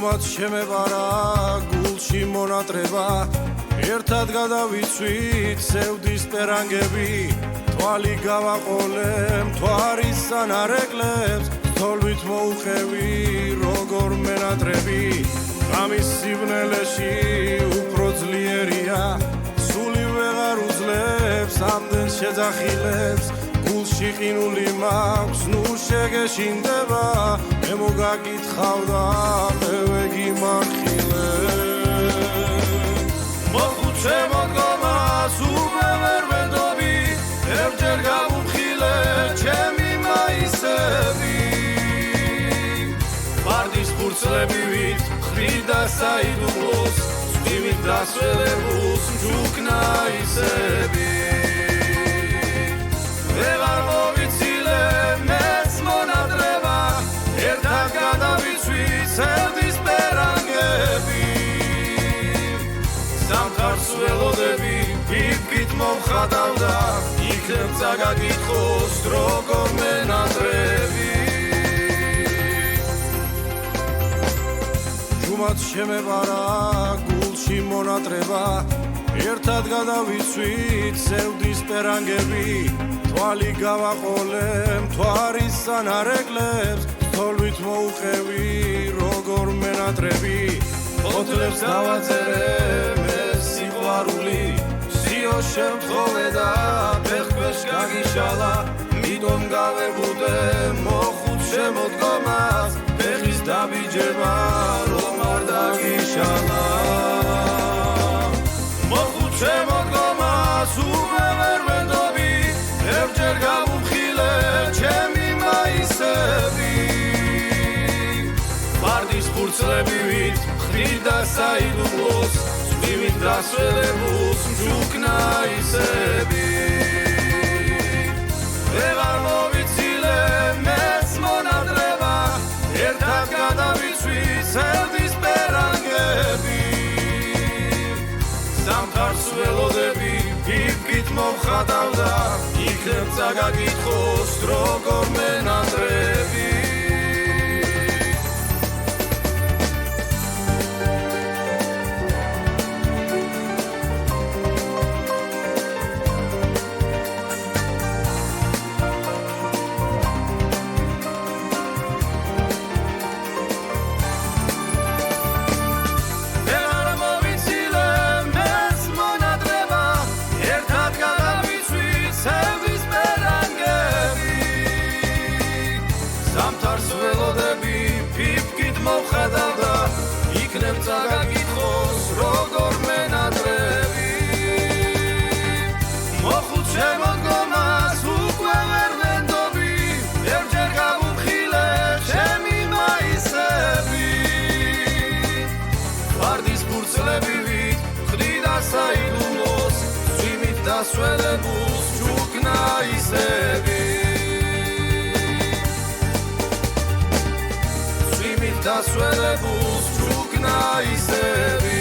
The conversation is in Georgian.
ჟუმად შემეყარა გულში მონატრება ერთად გადავიცვით სევდის პერანგები თვალი გავაყოლებ მთვარის სანარეკლებს თოლვით მოუხევი როგორ მენატრები ამის სიბნელეში უფრო ძლიერია სული ვეღარ უძლებს ამდენ შეძახილებს გულში ყინული მაქვს ნუ შეგეშინდება მე მოგაკითხავ და მე ვეგიმახილებ მოხუცე მოგომას უკვე ვერ ვედობი ერთჯერ გავუმხილე ჩემი მაისები ვარდის ფურცლებივით ხრიდა საიდუმლოს წვიმით დასველებულს მჯუქნა ისები ვეღარ მოვიცილე მეც მონადრება ერთად გადავიცვით სევდის პერანგები სამთარს ველოდები ფიფკით მომხატავ და იქნებ წაგაკითხოს როგორ მენატრები ჟუმად შემეყარა გულში მონატრება ერთად გადავიცვით სევდის პერანგები თვალი გავაყოლებ მთვარის სანარეკლებს თოლვით მოუხევი როგორ მენატრები ფოთლებს დავაწერე მე სიყვარული სიო შემთხოვე და ფეხქვეშ გაგიშალა მიდომ გავებუდე მოხუც შემოდგომას ფეხის დაბიჯება რომ არ დაგიშალა მოხუც შემოდგომას უკვე ვერ ვენდობი ერთჯერ გავუმხილე ჩემი მაისები ვარდის ფურცლებივით ხრიდა საიდუმლოს წვიმით დასველებულს მჯუქნა ისები ვეღარ მოვიცილე მეც მონადრება ერთად გადავიცვით სევდის პერანგები სამთარს ველოდები ფიფკით მომხატავ და იქნებ წაგაკითხოს როგორ მენატრები სამთარს ველოდები ფიფკით მომხატავ და იქნებ წაგაკითხოს როგორ მენატრები მოხუც შემოდგომას უკვე ვერ ვენდობი ერთჯერ გავუმხილე ჩემი მაისები ვარდის ფურცლებივით ხვდიდა საიდუმლოს წვიმით დასველებულს მჯუქნა ისები დასველებულს მჯუქნა ისები